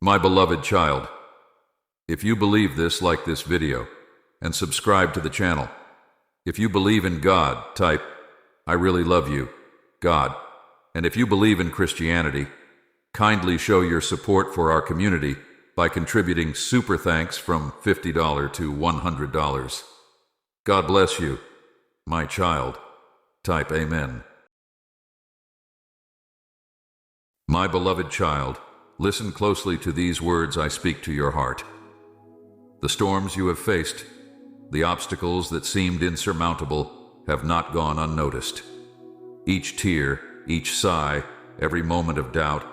My beloved child, if you believe this, like this video and subscribe to the channel. If you believe in God, type, "I really love you, God." And if you believe in Christianity, kindly show your support for our community by contributing super thanks from $50 to $100. God bless you, my child. Type Amen. My beloved child, listen closely to these words I speak to your heart. The storms you have faced, the obstacles that seemed insurmountable, have not gone unnoticed. Each tear, each sigh, every moment of doubt,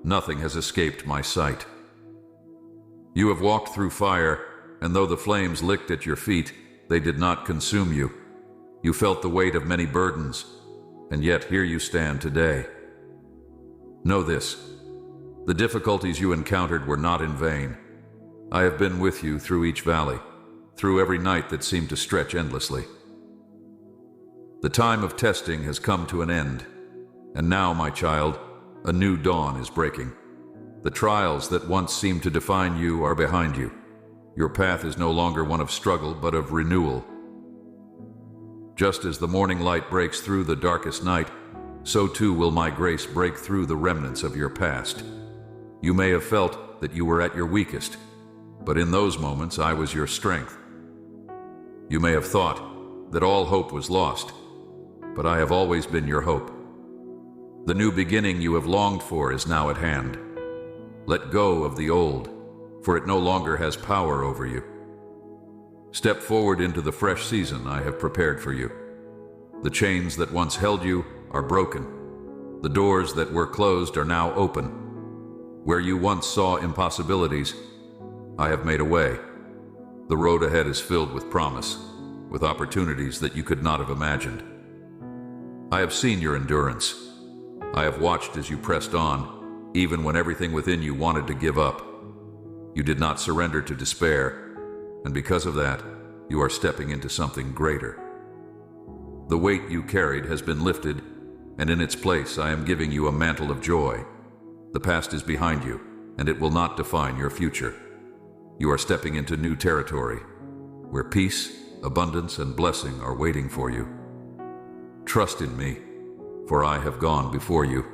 nothing has escaped my sight. You have walked through fire, and though the flames licked at your feet, they did not consume you. You felt the weight of many burdens, and yet here you stand today. Know this: the difficulties you encountered were not in vain. I have been with you through each valley, through every night that seemed to stretch endlessly. The time of testing has come to an end, and now, my child, a new dawn is breaking. The trials that once seemed to define you are behind you. Your path is no longer one of struggle, but of renewal. Just as the morning light breaks through the darkest night, so too will my grace break through the remnants of your past. You may have felt that you were at your weakest, but in those moments I was your strength. You may have thought that all hope was lost, but I have always been your hope. The new beginning you have longed for is now at hand. Let go of the old, for it no longer has power over you. Step forward into the fresh season I have prepared for you. The chains that once held you are broken. The doors that were closed are now open. Where you once saw impossibilities, I have made a way. The road ahead is filled with promise, with opportunities that you could not have imagined. I have seen your endurance. I have watched as you pressed on, even when everything within you wanted to give up. You did not surrender to despair, and because of that, you are stepping into something greater. The weight you carried has been lifted, and in its place I am giving you a mantle of joy. The past is behind you, and it will not define your future. You are stepping into new territory, where peace, abundance, and blessing are waiting for you. Trust in me, for I have gone before you.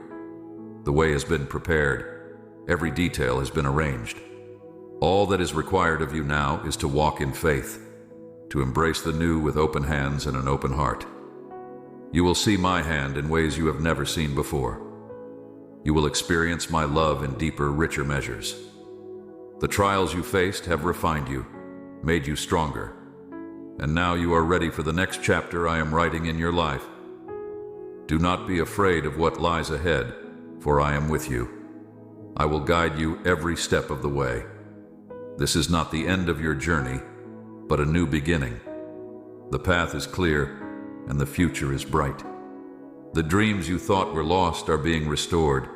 The way has been prepared. Every detail has been arranged. All that is required of you now is to walk in faith, to embrace the new with open hands and an open heart. You will see my hand in ways you have never seen before. You will experience my love in deeper, richer measures. The trials you faced have refined you, made you stronger, and now you are ready for the next chapter I am writing in your life. Do not be afraid of what lies ahead, for I am with you. I will guide you every step of the way. This is not the end of your journey, but a new beginning. The path is clear, and the future is bright. The dreams you thought were lost are being restored.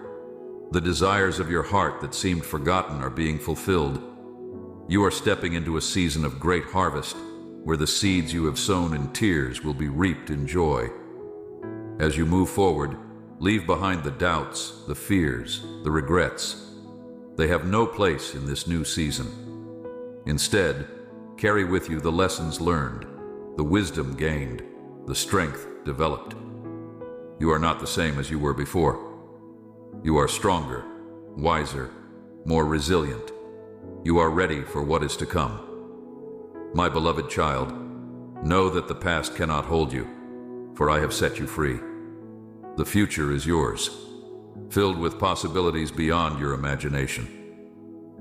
The desires of your heart that seemed forgotten are being fulfilled. You are stepping into a season of great harvest, where the seeds you have sown in tears will be reaped in joy. As you move forward, leave behind the doubts, the fears, the regrets. They have no place in this new season. Instead, carry with you the lessons learned, the wisdom gained, the strength developed. You are not the same as you were before. You are stronger, wiser, more resilient. You are ready for what is to come. My beloved child, know that the past cannot hold you, for I have set you free. The future is yours, filled with possibilities beyond your imagination.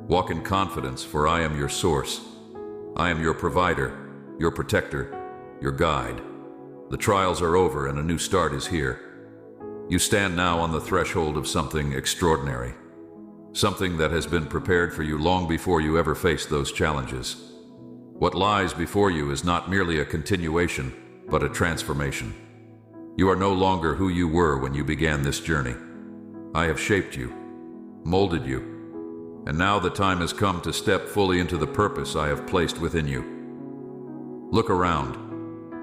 Walk in confidence, for I am your source. I am your provider, your protector, your guide. The trials are over and a new start is here. You stand now on the threshold of something extraordinary, something that has been prepared for you long before you ever faced those challenges. What lies before you is not merely a continuation, but a transformation. You are no longer who you were when you began this journey. I have shaped you, molded you, and now the time has come to step fully into the purpose I have placed within you. Look around,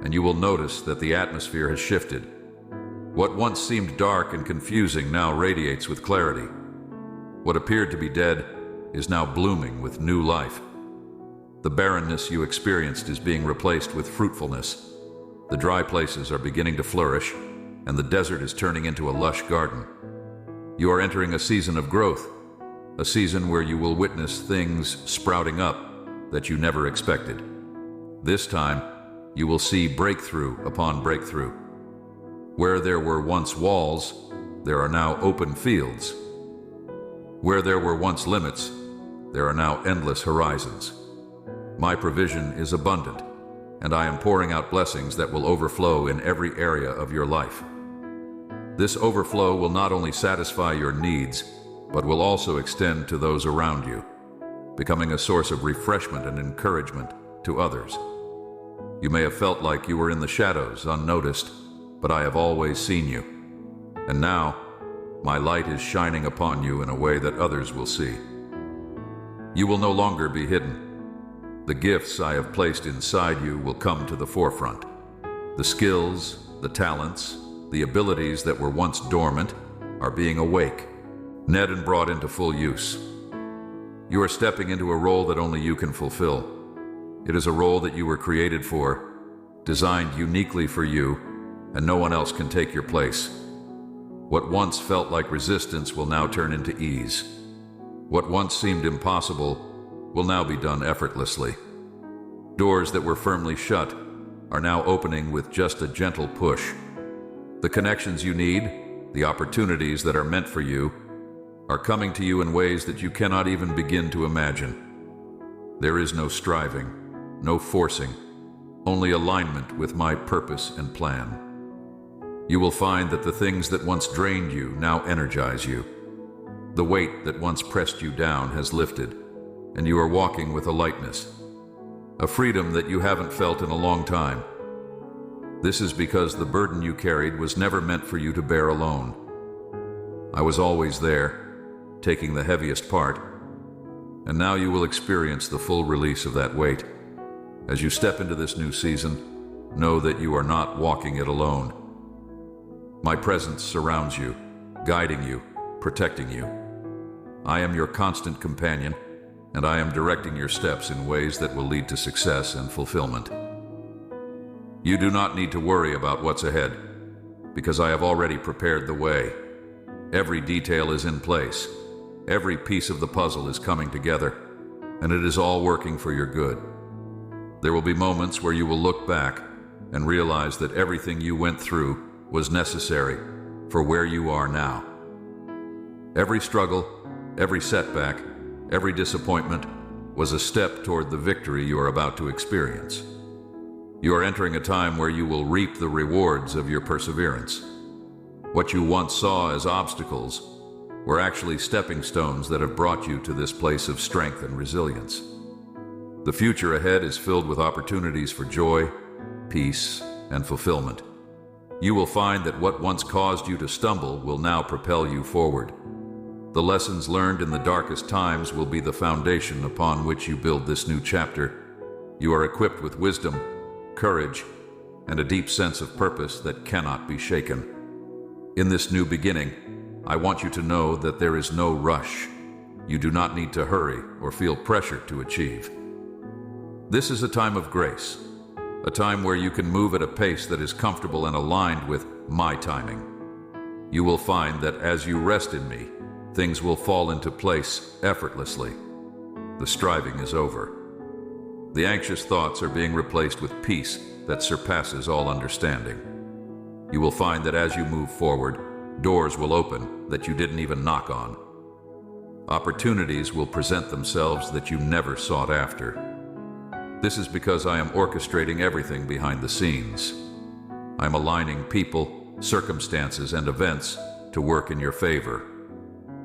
and you will notice that the atmosphere has shifted. What once seemed dark and confusing now radiates with clarity. What appeared to be dead is now blooming with new life. The barrenness you experienced is being replaced with fruitfulness. The dry places are beginning to flourish, and the desert is turning into a lush garden. You are entering a season of growth, a season where you will witness things sprouting up that you never expected. This time, you will see breakthrough upon breakthrough. Where there were once walls, there are now open fields. Where there were once limits, there are now endless horizons. My provision is abundant, and I am pouring out blessings that will overflow in every area of your life. This overflow will not only satisfy your needs, but will also extend to those around you, becoming a source of refreshment and encouragement to others. You may have felt like you were in the shadows, unnoticed, but I have always seen you. And now, my light is shining upon you in a way that others will see. You will no longer be hidden. The gifts I have placed inside you will come to the forefront. The skills, the talents, the abilities that were once dormant are being awakened and brought into full use. You are stepping into a role that only you can fulfill. It is a role that you were created for, designed uniquely for you, and no one else can take your place. What once felt like resistance will now turn into ease. What once seemed impossible will now be done effortlessly. Doors that were firmly shut are now opening with just a gentle push. The connections you need, the opportunities that are meant for you, are coming to you in ways that you cannot even begin to imagine. There is no striving, no forcing, only alignment with my purpose and plan. You will find that the things that once drained you now energize you. The weight that once pressed you down has lifted, and you are walking with a lightness, a freedom that you haven't felt in a long time. This is because the burden you carried was never meant for you to bear alone. I was always there, taking the heaviest part, and now you will experience the full release of that weight. As you step into this new season, know that you are not walking it alone. My presence surrounds you, guiding you, protecting you. I am your constant companion, and I am directing your steps in ways that will lead to success and fulfillment. You do not need to worry about what's ahead, because I have already prepared the way. Every detail is in place. Every piece of the puzzle is coming together, and it is all working for your good. There will be moments where you will look back and realize that everything you went through was necessary for where you are now. Every struggle, every setback, every disappointment was a step toward the victory you are about to experience. You are entering a time where you will reap the rewards of your perseverance. What you once saw as obstacles were actually stepping stones that have brought you to this place of strength and resilience. The future ahead is filled with opportunities for joy, peace, and fulfillment. You will find that what once caused you to stumble will now propel you forward. The lessons learned in the darkest times will be the foundation upon which you build this new chapter. You are equipped with wisdom, courage, and a deep sense of purpose that cannot be shaken. In this new beginning, I want you to know that there is no rush. You do not need to hurry or feel pressure to achieve. This is a time of grace, a time where you can move at a pace that is comfortable and aligned with my timing. You will find that as you rest in me, things will fall into place effortlessly. The striving is over. The anxious thoughts are being replaced with peace that surpasses all understanding. You will find that as you move forward, doors will open that you didn't even knock on. Opportunities will present themselves that you never sought after. This is because I am orchestrating everything behind the scenes. I'm aligning people, circumstances, and events to work in your favor.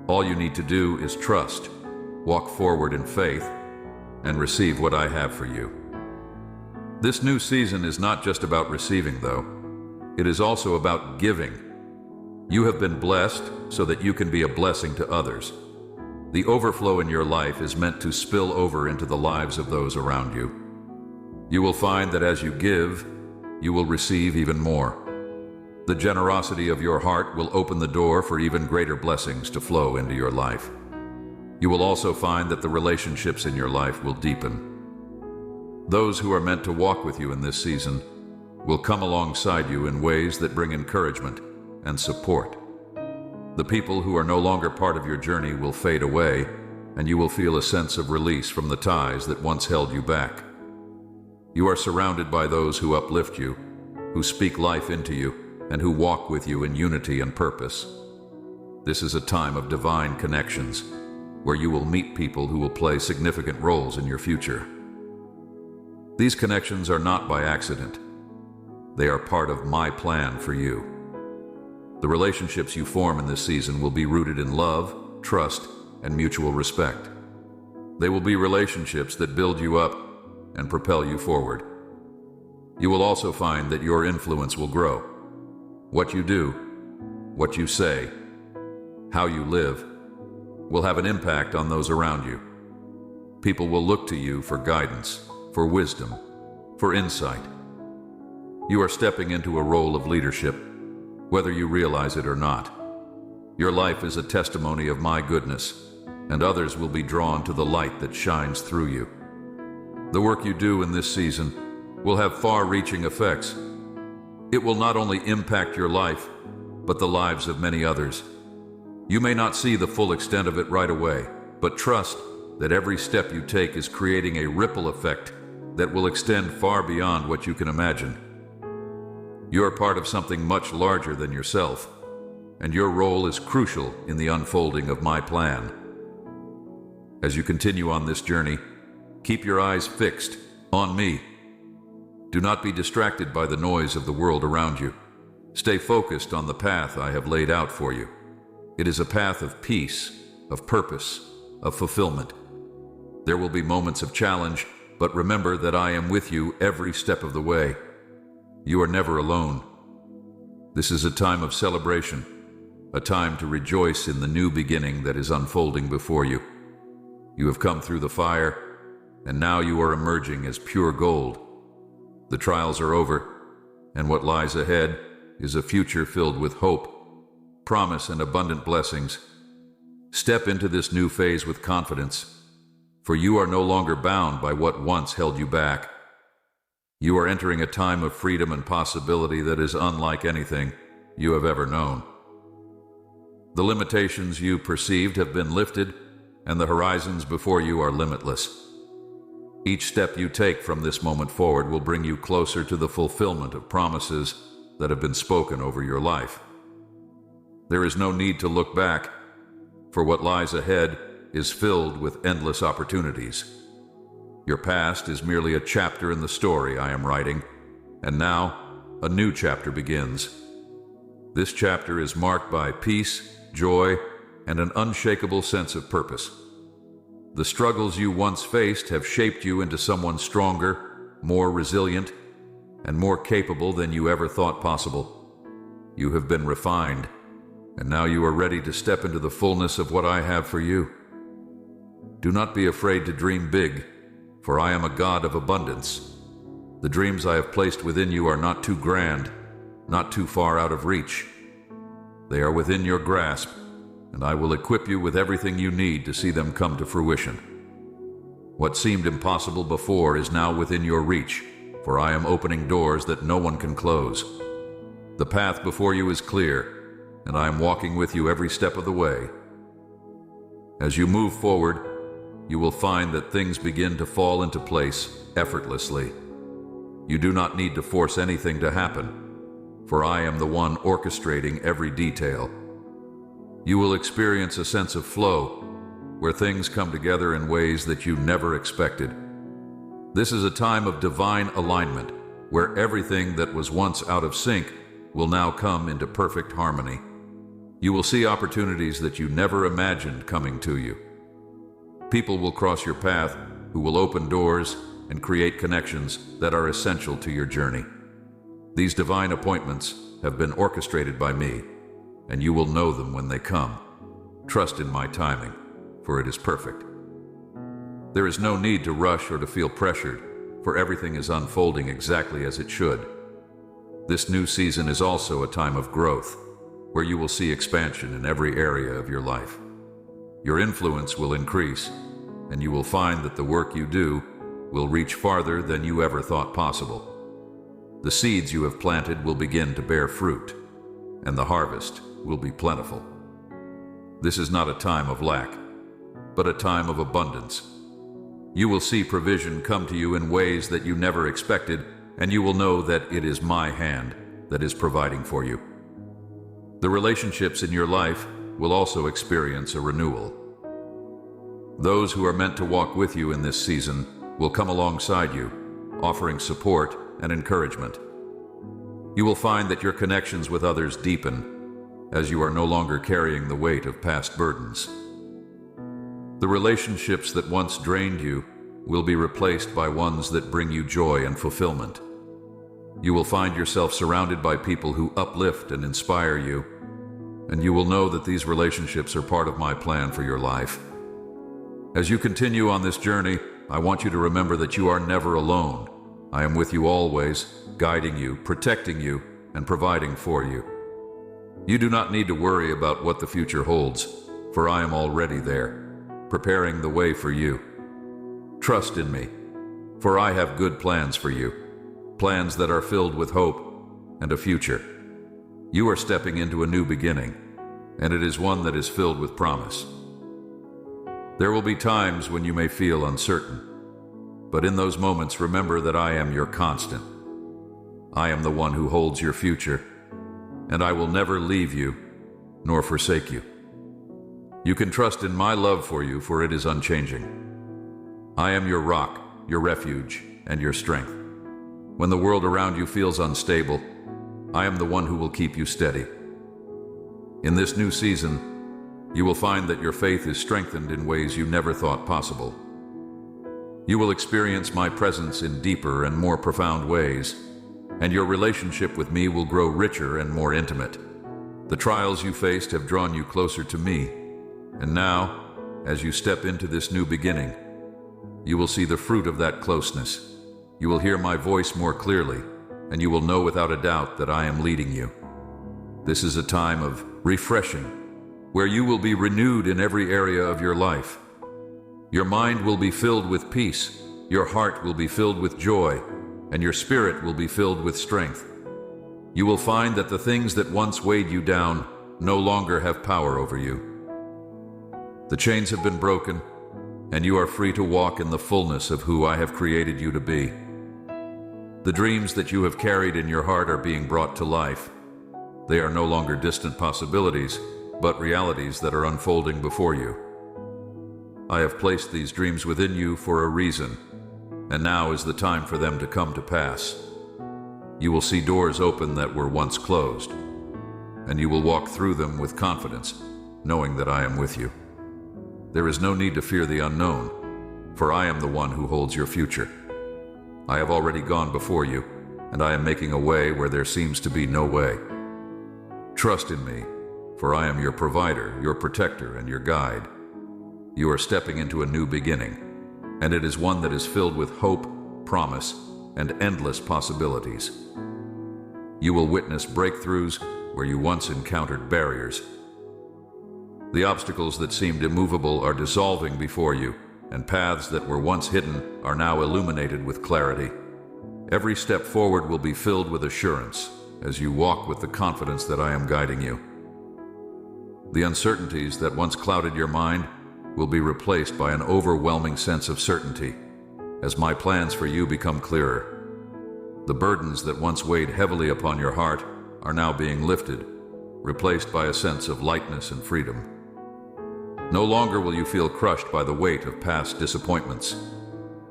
All you need to do is trust, walk forward in faith, and receive what I have for you. This new season is not just about receiving, though. It is also about giving. You have been blessed so that you can be a blessing to others. The overflow in your life is meant to spill over into the lives of those around you. You will find that as you give, you will receive even more. The generosity of your heart will open the door for even greater blessings to flow into your life. You will also find that the relationships in your life will deepen. Those who are meant to walk with you in this season will come alongside you in ways that bring encouragement and support. The people who are no longer part of your journey will fade away, and you will feel a sense of release from the ties that once held you back. You are surrounded by those who uplift you, who speak life into you, and who walk with you in unity and purpose. This is a time of divine connections, where you will meet people who will play significant roles in your future. These connections are not by accident. They are part of my plan for you. The relationships you form in this season will be rooted in love, trust, and mutual respect. They will be relationships that build you up and propel you forward. You will also find that your influence will grow. What you do, what you say, how you live, will have an impact on those around you. People will look to you for guidance, for wisdom, for insight. You are stepping into a role of leadership, whether you realize it or not. Your life is a testimony of my goodness, and others will be drawn to the light that shines through you. The work you do in this season will have far-reaching effects. It will not only impact your life, but the lives of many others. You may not see the full extent of it right away, but trust that every step you take is creating a ripple effect that will extend far beyond what you can imagine. You are part of something much larger than yourself, and your role is crucial in the unfolding of my plan. As you continue on this journey, keep your eyes fixed on me. Do not be distracted by the noise of the world around you. Stay focused on the path I have laid out for you. It is a path of peace, of purpose, of fulfillment. There will be moments of challenge, but remember that I am with you every step of the way. You are never alone. This is a time of celebration, a time to rejoice in the new beginning that is unfolding before you. You have come through the fire, and now you are emerging as pure gold. The trials are over, and what lies ahead is a future filled with hope, promise, and abundant blessings. Step into this new phase with confidence, for you are no longer bound by what once held you back. You are entering a time of freedom and possibility that is unlike anything you have ever known. The limitations you perceived have been lifted, and the horizons before you are limitless. Each step you take from this moment forward will bring you closer to the fulfillment of promises that have been spoken over your life. There is no need to look back, for what lies ahead is filled with endless opportunities. Your past is merely a chapter in the story I am writing, and now a new chapter begins. This chapter is marked by peace, joy, and an unshakable sense of purpose. The struggles you once faced have shaped you into someone stronger, more resilient, and more capable than you ever thought possible. You have been refined, and now you are ready to step into the fullness of what I have for you. Do not be afraid to dream big, for I am a God of abundance. The dreams I have placed within you are not too grand, not too far out of reach. They are within your grasp, and I will equip you with everything you need to see them come to fruition. What seemed impossible before is now within your reach, for I am opening doors that no one can close. The path before you is clear, and I am walking with you every step of the way. As you move forward, you will find that things begin to fall into place effortlessly. You do not need to force anything to happen, for I am the one orchestrating every detail. You will experience a sense of flow, where things come together in ways that you never expected. This is a time of divine alignment, where everything that was once out of sync will now come into perfect harmony. You will see opportunities that you never imagined coming to you. People will cross your path who will open doors and create connections that are essential to your journey. These divine appointments have been orchestrated by me, and you will know them when they come. Trust in my timing, for it is perfect. There is no need to rush or to feel pressured, for everything is unfolding exactly as it should. This new season is also a time of growth, where you will see expansion in every area of your life. Your influence will increase, and you will find that the work you do will reach farther than you ever thought possible. The seeds you have planted will begin to bear fruit, and the harvest will be plentiful. This is not a time of lack, but a time of abundance. You will see provision come to you in ways that you never expected, and you will know that it is my hand that is providing for you. The relationships in your life will also experience a renewal. Those who are meant to walk with you in this season will come alongside you, offering support and encouragement. You will find that your connections with others deepen as you are no longer carrying the weight of past burdens. The relationships that once drained you will be replaced by ones that bring you joy and fulfillment. You will find yourself surrounded by people who uplift and inspire you, and you will know that these relationships are part of my plan for your life. As you continue on this journey, I want you to remember that you are never alone. I am with you always, guiding you, protecting you, and providing for you. You do not need to worry about what the future holds, for I am already there, preparing the way for you. Trust in me, for I have good plans for you, plans that are filled with hope and a future. You are stepping into a new beginning, and it is one that is filled with promise. There will be times when you may feel uncertain, but in those moments remember that I am your constant. I am the one who holds your future, and I will never leave you nor forsake you. You can trust in my love for you, for it is unchanging. I am your rock, your refuge, and your strength. When the world around you feels unstable, I am the one who will keep you steady. In this new season, you will find that your faith is strengthened in ways you never thought possible. You will experience my presence in deeper and more profound ways, and your relationship with me will grow richer and more intimate. The trials you faced have drawn you closer to me, and now, as you step into this new beginning, you will see the fruit of that closeness. You will hear my voice more clearly, and you will know without a doubt that I am leading you. This is a time of refreshing, where you will be renewed in every area of your life. Your mind will be filled with peace, your heart will be filled with joy, and your spirit will be filled with strength. You will find that the things that once weighed you down no longer have power over you. The chains have been broken, and you are free to walk in the fullness of who I have created you to be. The dreams that you have carried in your heart are being brought to life. They are no longer distant possibilities, but realities that are unfolding before you. I have placed these dreams within you for a reason, and now is the time for them to come to pass. You will see doors open that were once closed, and you will walk through them with confidence, knowing that I am with you. There is no need to fear the unknown, for I am the one who holds your future. I have already gone before you, and I am making a way where there seems to be no way. Trust in me, for I am your provider, your protector, and your guide. You are stepping into a new beginning, and it is one that is filled with hope, promise, and endless possibilities. You will witness breakthroughs where you once encountered barriers. The obstacles that seemed immovable are dissolving before you, and paths that were once hidden are now illuminated with clarity. Every step forward will be filled with assurance as you walk with the confidence that I am guiding you. The uncertainties that once clouded your mind will be replaced by an overwhelming sense of certainty as my plans for you become clearer. The burdens that once weighed heavily upon your heart are now being lifted, replaced by a sense of lightness and freedom. No longer will you feel crushed by the weight of past disappointments,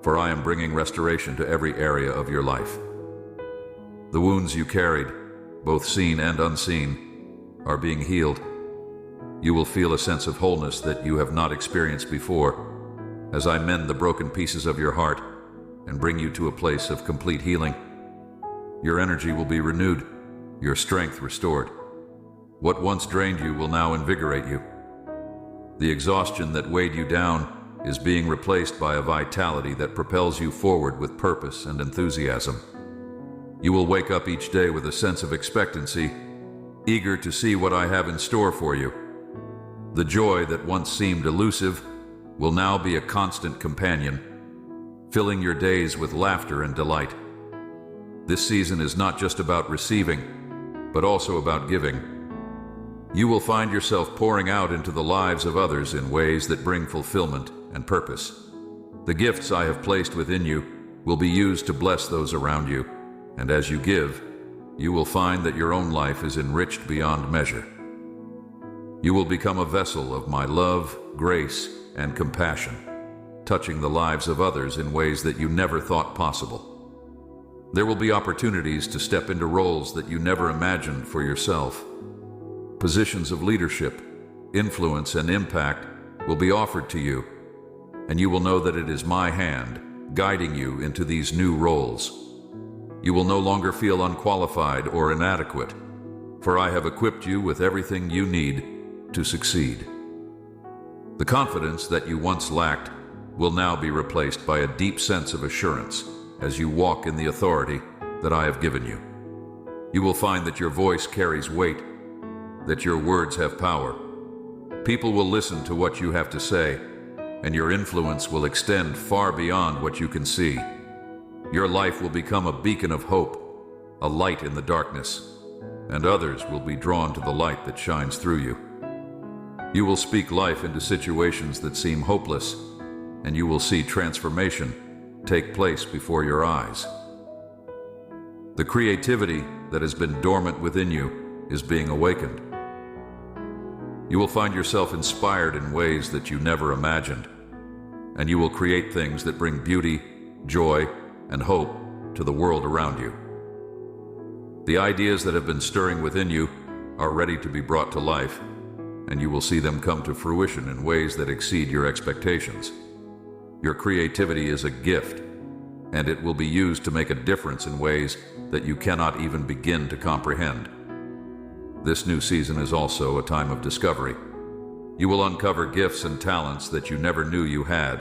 for I am bringing restoration to every area of your life. The wounds you carried, both seen and unseen, are being healed. You will feel a sense of wholeness that you have not experienced before, as I mend the broken pieces of your heart and bring you to a place of complete healing. Your energy will be renewed, your strength restored. What once drained you will now invigorate you. The exhaustion that weighed you down is being replaced by a vitality that propels you forward with purpose and enthusiasm. You will wake up each day with a sense of expectancy, eager to see what I have in store for you. The joy that once seemed elusive will now be a constant companion, filling your days with laughter and delight. This season is not just about receiving, but also about giving. You will find yourself pouring out into the lives of others in ways that bring fulfillment and purpose. The gifts I have placed within you will be used to bless those around you, and as you give, you will find that your own life is enriched beyond measure. You will become a vessel of my love, grace, and compassion, touching the lives of others in ways that you never thought possible. There will be opportunities to step into roles that you never imagined for yourself. Positions of leadership, influence, and impact will be offered to you, and you will know that it is my hand guiding you into these new roles. You will no longer feel unqualified or inadequate, for I have equipped you with everything you need to succeed. The confidence that you once lacked will now be replaced by a deep sense of assurance as you walk in the authority that I have given you. You will find that your voice carries weight, that your words have power. People will listen to what you have to say, and your influence will extend far beyond what you can see. Your life will become a beacon of hope, a light in the darkness, and others will be drawn to the light that shines through you. You will speak life into situations that seem hopeless, and you will see transformation take place before your eyes. The creativity that has been dormant within you is being awakened. You will find yourself inspired in ways that you never imagined, and you will create things that bring beauty, joy, and hope to the world around you. The ideas that have been stirring within you are ready to be brought to life, and you will see them come to fruition in ways that exceed your expectations. Your creativity is a gift, and it will be used to make a difference in ways that you cannot even begin to comprehend. This new season is also a time of discovery. You will uncover gifts and talents that you never knew you had.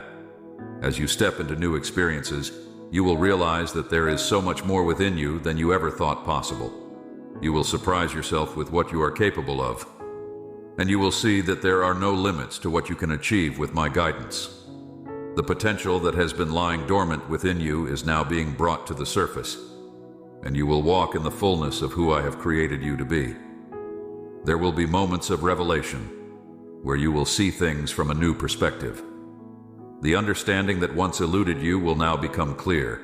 As you step into new experiences, you will realize that there is so much more within you than you ever thought possible. You will surprise yourself with what you are capable of, and you will see that there are no limits to what you can achieve with my guidance. The potential that has been lying dormant within you is now being brought to the surface, and you will walk in the fullness of who I have created you to be. There will be moments of revelation where you will see things from a new perspective. The understanding that once eluded you will now become clear,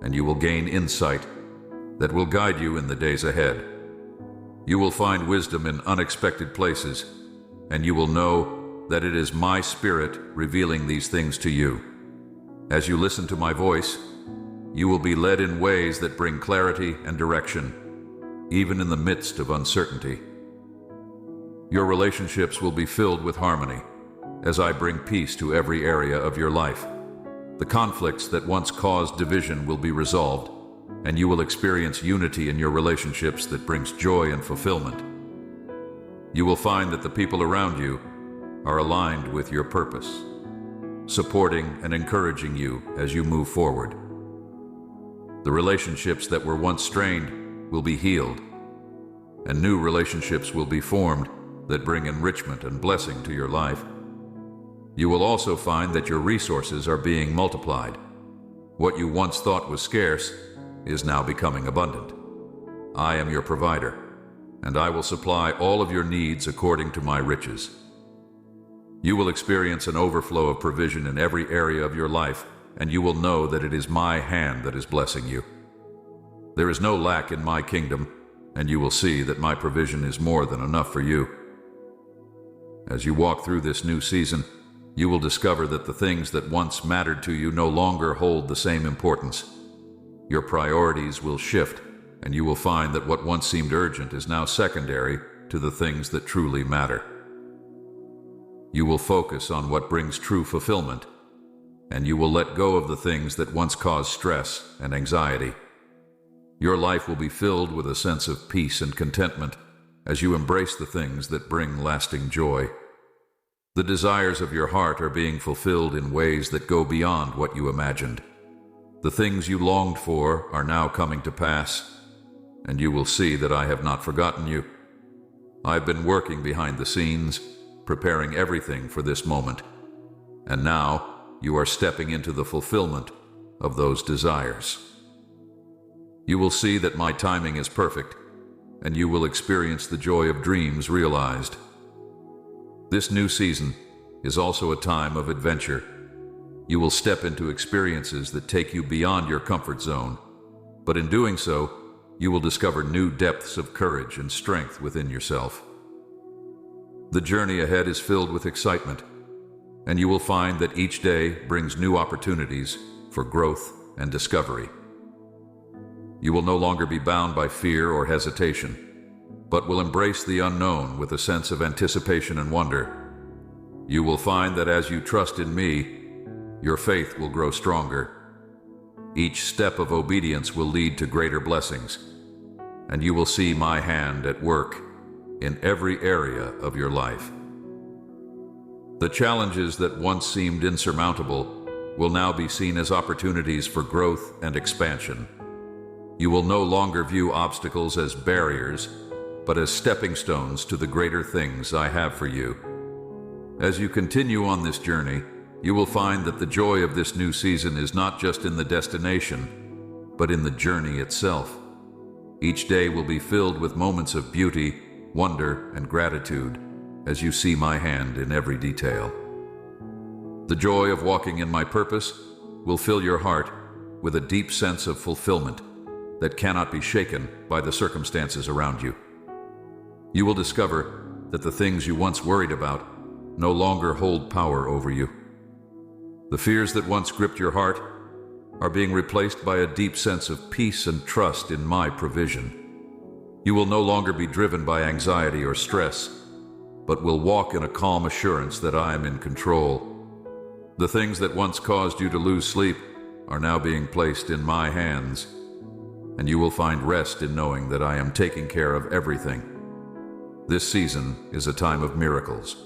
and you will gain insight that will guide you in the days ahead. You will find wisdom in unexpected places, and you will know that it is my Spirit revealing these things to you. As you listen to my voice, you will be led in ways that bring clarity and direction, even in the midst of uncertainty. Your relationships will be filled with harmony as I bring peace to every area of your life. The conflicts that once caused division will be resolved, and you will experience unity in your relationships that brings joy and fulfillment. You will find that the people around you are aligned with your purpose, supporting and encouraging you as you move forward. The relationships that were once strained will be healed, and new relationships will be formed that bring enrichment and blessing to your life. You will also find that your resources are being multiplied. What you once thought was scarce is now becoming abundant. I am your provider, and I will supply all of your needs according to my riches. You will experience an overflow of provision in every area of your life, and you will know that it is my hand that is blessing you. There is no lack in my kingdom, and you will see that my provision is more than enough for you. As you walk through this new season, you will discover that the things that once mattered to you no longer hold the same importance. Your priorities will shift, and you will find that what once seemed urgent is now secondary to the things that truly matter. You will focus on what brings true fulfillment, and you will let go of the things that once caused stress and anxiety. Your life will be filled with a sense of peace and contentment as you embrace the things that bring lasting joy. The desires of your heart are being fulfilled in ways that go beyond what you imagined. The things you longed for are now coming to pass, and you will see that I have not forgotten you. I've been working behind the scenes, preparing everything for this moment. And now you are stepping into the fulfillment of those desires. You will see that my timing is perfect, and you will experience the joy of dreams realized. This new season is also a time of adventure. You will step into experiences that take you beyond your comfort zone, but in doing so, you will discover new depths of courage and strength within yourself. The journey ahead is filled with excitement, and you will find that each day brings new opportunities for growth and discovery. You will no longer be bound by fear or hesitation, but will embrace the unknown with a sense of anticipation and wonder. You will find that as you trust in me, your faith will grow stronger. Each step of obedience will lead to greater blessings, and you will see my hand at work in every area of your life. The challenges that once seemed insurmountable will now be seen as opportunities for growth and expansion. You will no longer view obstacles as barriers, but as stepping stones to the greater things I have for you. As you continue on this journey, you will find that the joy of this new season is not just in the destination, but in the journey itself. Each day will be filled with moments of beauty, wonder, and gratitude as you see my hand in every detail. The joy of walking in my purpose will fill your heart with a deep sense of fulfillment that cannot be shaken by the circumstances around you. You will discover that the things you once worried about no longer hold power over you. The fears that once gripped your heart are being replaced by a deep sense of peace and trust in my provision. You will no longer be driven by anxiety or stress, but will walk in a calm assurance that I am in control. The things that once caused you to lose sleep are now being placed in my hands, and you will find rest in knowing that I am taking care of everything. This season is a time of miracles.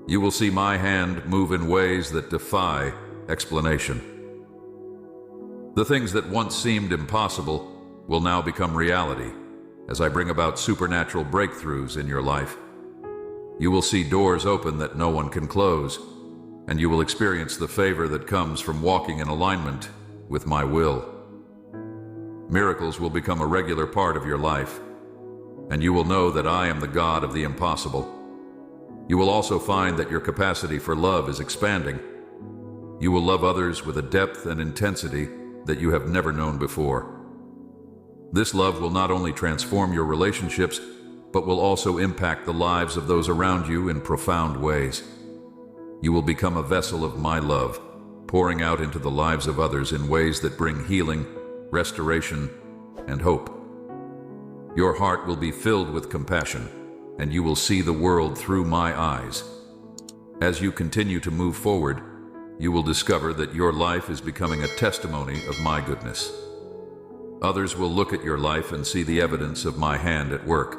You will see my hand move in ways that defy explanation. The things that once seemed impossible will now become reality as I bring about supernatural breakthroughs in your life. You will see doors open that no one can close, and you will experience the favor that comes from walking in alignment with my will. Miracles will become a regular part of your life, and you will know that I am the God of the impossible. You will also find that your capacity for love is expanding. You will love others with a depth and intensity that you have never known before. This love will not only transform your relationships, but will also impact the lives of those around you in profound ways. You will become a vessel of my love, pouring out into the lives of others in ways that bring healing, restoration, and hope. Your heart will be filled with compassion, and you will see the world through my eyes. As you continue to move forward, you will discover that your life is becoming a testimony of my goodness. Others will look at your life and see the evidence of my hand at work.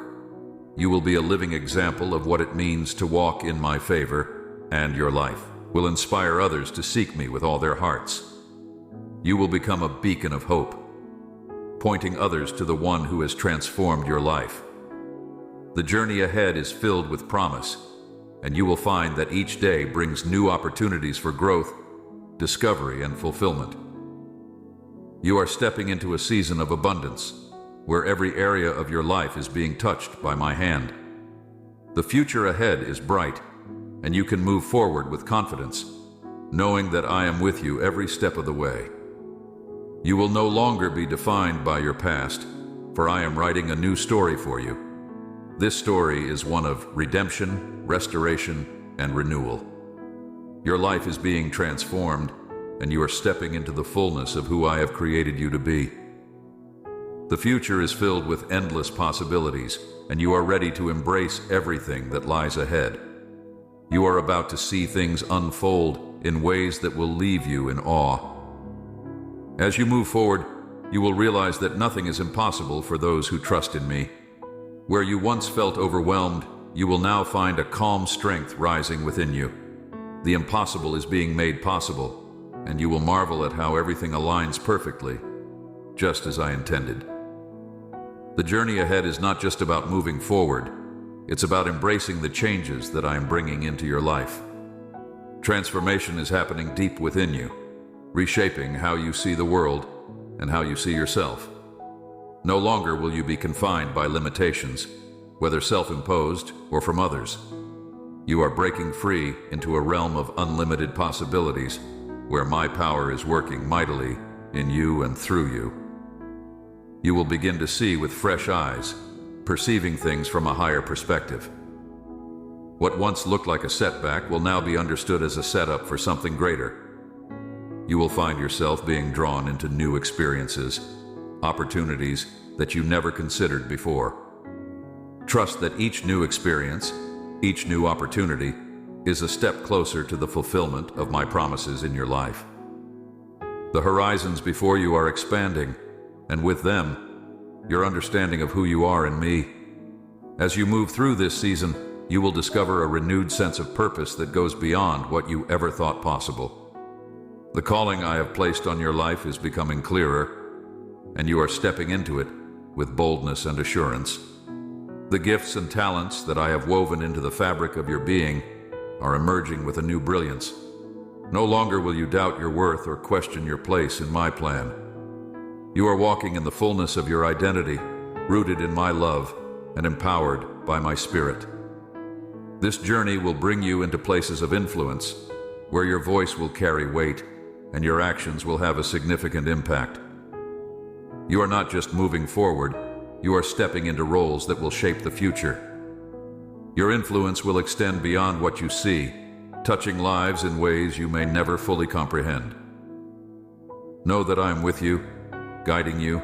You will be a living example of what it means to walk in my favor, and your life will inspire others to seek me with all their hearts. You will become a beacon of hope, pointing others to the one who has transformed your life. The journey ahead is filled with promise, and you will find that each day brings new opportunities for growth, discovery, and fulfillment. You are stepping into a season of abundance, where every area of your life is being touched by my hand. The future ahead is bright, and you can move forward with confidence, knowing that I am with you every step of the way. You will no longer be defined by your past, for I am writing a new story for you. This story is one of redemption, restoration, and renewal. Your life is being transformed, and you are stepping into the fullness of who I have created you to be. The future is filled with endless possibilities, and you are ready to embrace everything that lies ahead. You are about to see things unfold in ways that will leave you in awe. As you move forward, you will realize that nothing is impossible for those who trust in me. Where you once felt overwhelmed, you will now find a calm strength rising within you. The impossible is being made possible, and you will marvel at how everything aligns perfectly, just as I intended. The journey ahead is not just about moving forward, It's about embracing the changes that I am bringing into your life. Transformation is happening deep within you, reshaping how you see the world and how you see yourself. No longer will you be confined by limitations, whether self-imposed or from others. You are breaking free into a realm of unlimited possibilities, where my power is working mightily in you and through you. You will begin to see with fresh eyes, perceiving things from a higher perspective. What once looked like a setback will now be understood as a setup for something greater. You will find yourself being drawn into new experiences, opportunities that you never considered before. Trust that each new experience, each new opportunity, is a step closer to the fulfillment of my promises in your life. The horizons before you are expanding, and with them, your understanding of who you are in me. As you move through this season, you will discover a renewed sense of purpose that goes beyond what you ever thought possible. The calling I have placed on your life is becoming clearer, and you are stepping into it with boldness and assurance. The gifts and talents that I have woven into the fabric of your being are emerging with a new brilliance. No longer will you doubt your worth or question your place in my plan. You are walking in the fullness of your identity, rooted in my love and empowered by my spirit. This journey will bring you into places of influence, where your voice will carry weight and your actions will have a significant impact. You are not just moving forward, you are stepping into roles that will shape the future. Your influence will extend beyond what you see, touching lives in ways you may never fully comprehend. Know that I am with you, guiding you,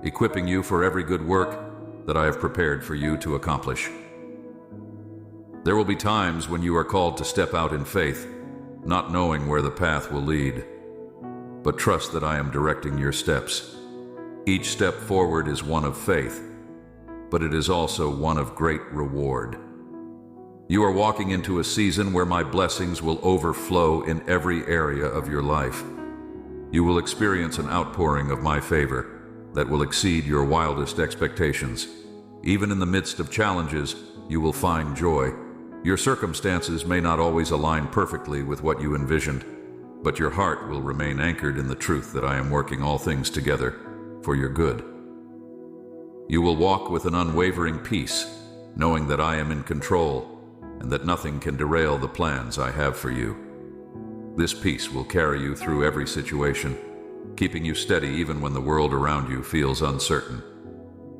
equipping you for every good work that I have prepared for you to accomplish. There will be times when you are called to step out in faith, not knowing where the path will lead. But trust that I am directing your steps. Each step forward is one of faith, but it is also one of great reward. You are walking into a season where my blessings will overflow in every area of your life. You will experience an outpouring of my favor that will exceed your wildest expectations. Even in the midst of challenges, you will find joy. Your circumstances may not always align perfectly with what you envisioned, but your heart will remain anchored in the truth that I am working all things together for your good. You will walk with an unwavering peace, knowing that I am in control and that nothing can derail the plans I have for you. This peace will carry you through every situation, keeping you steady even when the world around you feels uncertain.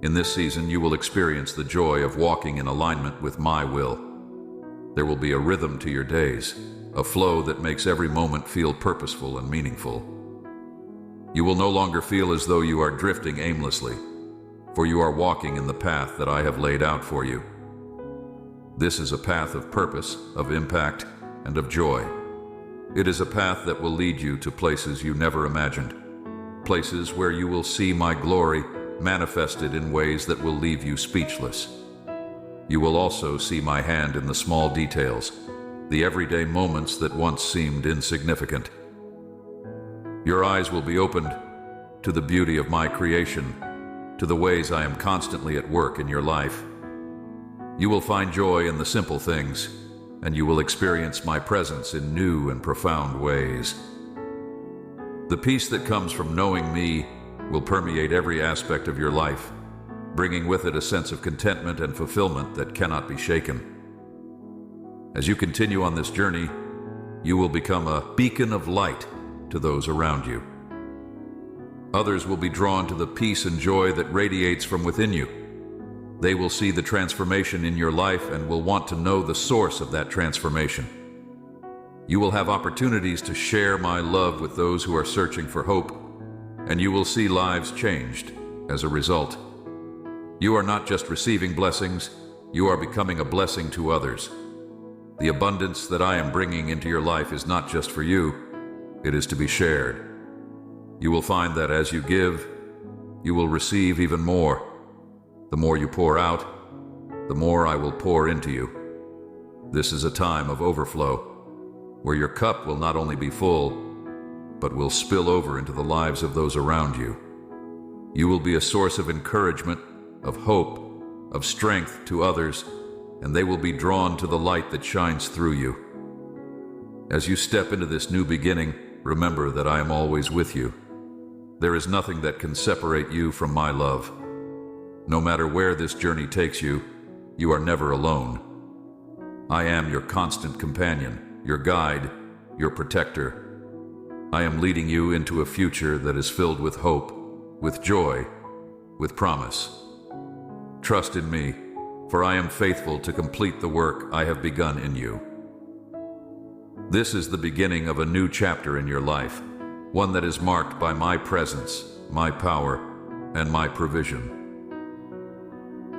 In this season, you will experience the joy of walking in alignment with my will. There will be a rhythm to your days, a flow that makes every moment feel purposeful and meaningful. You will no longer feel as though you are drifting aimlessly, for you are walking in the path that I have laid out for you. This is a path of purpose, of impact, and of joy. It is a path that will lead you to places you never imagined, places where you will see my glory manifested in ways that will leave you speechless. You will also see my hand in the small details, the everyday moments that once seemed insignificant. Your eyes will be opened to the beauty of my creation, to the ways I am constantly at work in your life. You will find joy in the simple things, and you will experience my presence in new and profound ways. The peace that comes from knowing me will permeate every aspect of your life, bringing with it a sense of contentment and fulfillment that cannot be shaken. As you continue on this journey, you will become a beacon of light to those around you. Others will be drawn to the peace and joy that radiates from within you. They will see the transformation in your life and will want to know the source of that transformation. You will have opportunities to share my love with those who are searching for hope, and you will see lives changed as a result. You are not just receiving blessings, you are becoming a blessing to others. The abundance that I am bringing into your life is not just for you, it is to be shared. You will find that as you give, you will receive even more. The more you pour out, the more I will pour into you. This is a time of overflow, where your cup will not only be full, but will spill over into the lives of those around you. You will be a source of encouragement, of hope, of strength to others, and they will be drawn to the light that shines through you. As you step into this new beginning, remember that I am always with you. There is nothing that can separate you from my love. No matter where this journey takes you, you are never alone. I am your constant companion, your guide, your protector. I am leading you into a future that is filled with hope, with joy, with promise. Trust in me, for I am faithful to complete the work I have begun in you. This is the beginning of a new chapter in your life, one that is marked by my presence, my power, and my provision.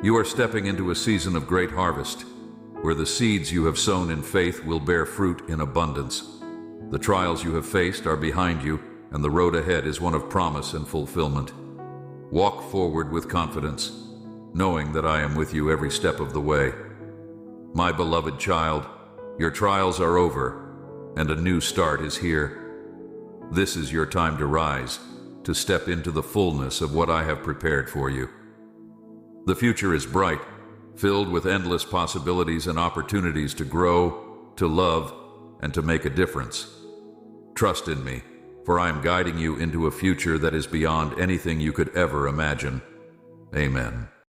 You are stepping into a season of great harvest, where the seeds you have sown in faith will bear fruit in abundance. The trials you have faced are behind you, and the road ahead is one of promise and fulfillment. Walk forward with confidence, knowing that I am with you every step of the way. My beloved child, your trials are over, and a new start is here. This is your time to rise, to step into the fullness of what I have prepared for you. The future is bright, filled with endless possibilities and opportunities to grow, to love, and to make a difference. Trust in me, for I am guiding you into a future that is beyond anything you could ever imagine. Amen.